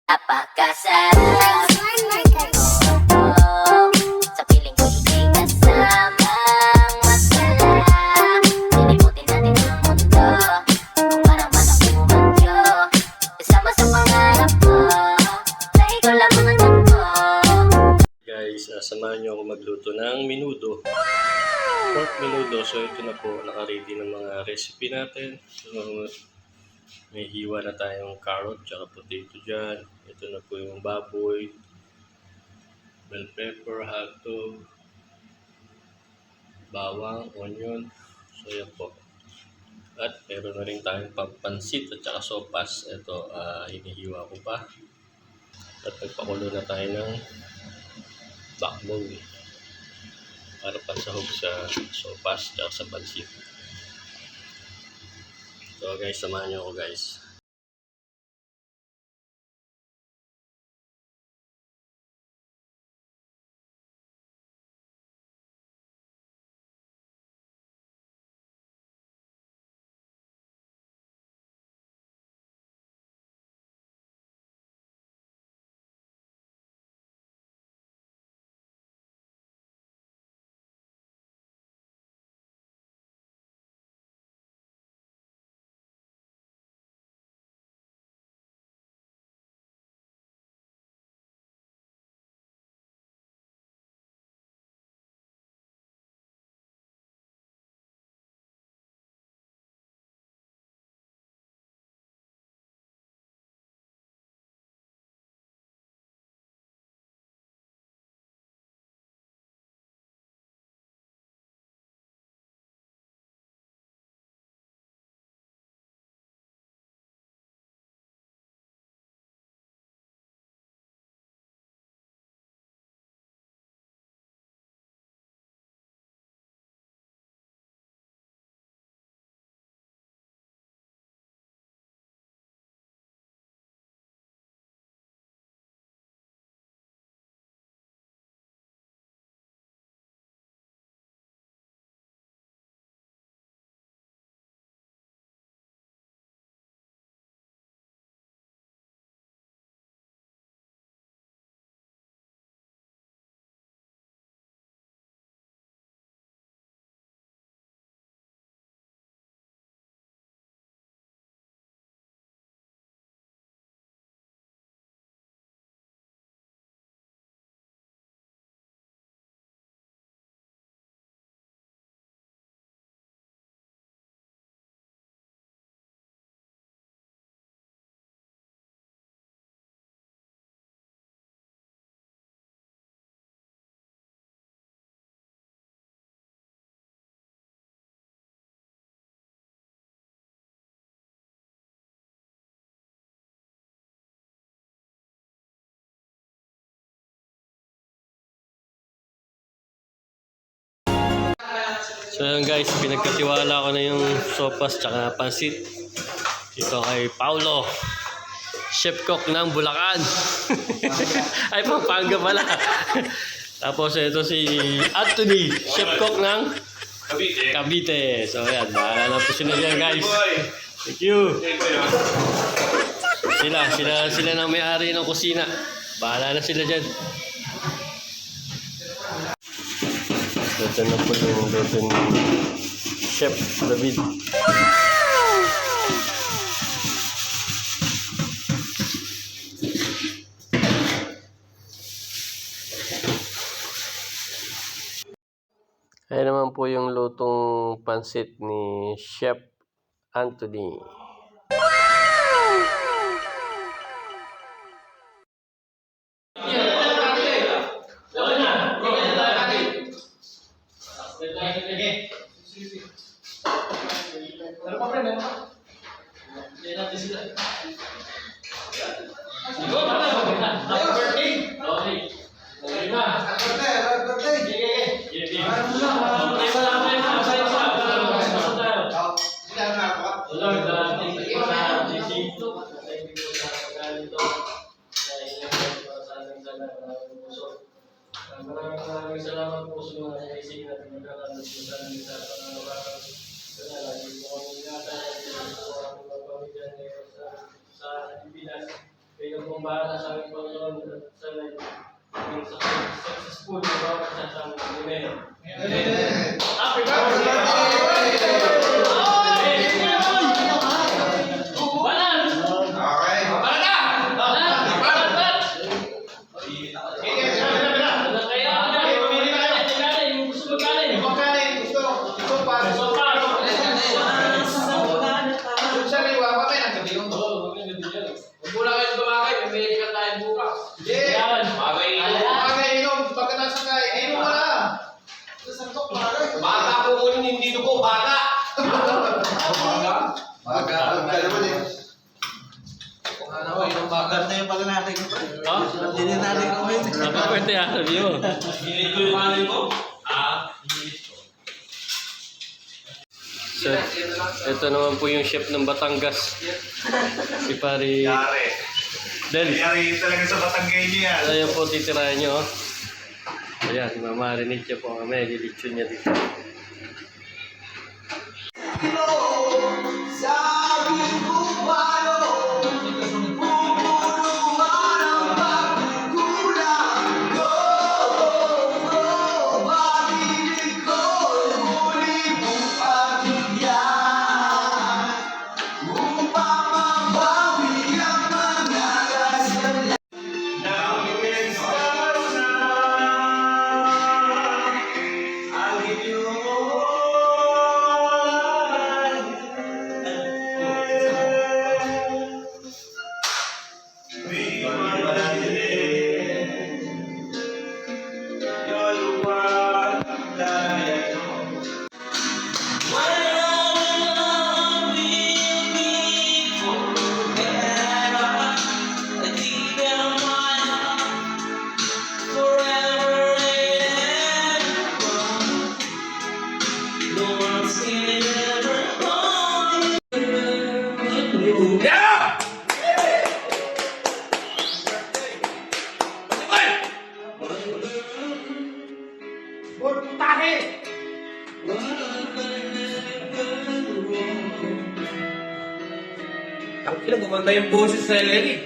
Napakasarap sa piling ko hindi kasamang masarap. Lilimutin natin ang mundo kung parang manang bumadyo. Kasama sa pangarap ko na ikaw lang ang takbo. Guys, samahan nyo ako magluto ng menudo. Pork menudo. So ito na po, naka-ready ng mga recipe natin. So may hiwa na tayong carrot tsaka potato dyan. Ito na po yung baboy, bell pepper, hotdog, bawang, onion. So yan po. At meron na rin tayong pampansit at saka sopas. Ito, hinihiwa ko pa. At nagpakulo na tayo ng backbone para pansahog sa sopas at sa pansit. So guys, samahan nyo ako guys. So yun guys, pinagkatiwala ko na yung sopas tsaka pansit dito kay Paulo, chef cook ng Bulacan. Ay, Pampanga pala. Tapos ito si Anthony, chef cook ng Cavite. So yan, bahala na po sila dyan guys. Thank you. Sila na may-ari ng kusina. Bahala na sila dyan. Ito na po yung luto ni Chef David. Ayan naman po yung lutong pansit ni Chef Anthony. Maraming salamat po sa mga naisip natin magkakaroon sa amin sa pangalaman. Kaya lagi po kami ingatan at sa aming mga pamilya sa Pilipinas. pong bahala sa aming Panginoon at sana maging successful na bawat isa sa amin. Amen. Happy birthday! Bagat na yung pala natin. Hindi natin kumain. Napapwerte ah, sabi mo. So, ito naman po yung chef ng Batangas. Si Pari Del. Nangyari talaga sa Batanggay niya. Ayan po, titirahan nyo. Ayan, mamarinig niya po kami. Dilitsyon niya dito. Ang ilang gumanda yung boses sa Lenny.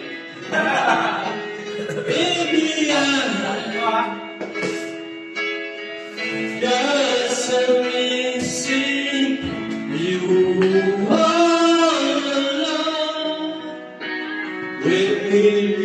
Just a missing you all alone with me.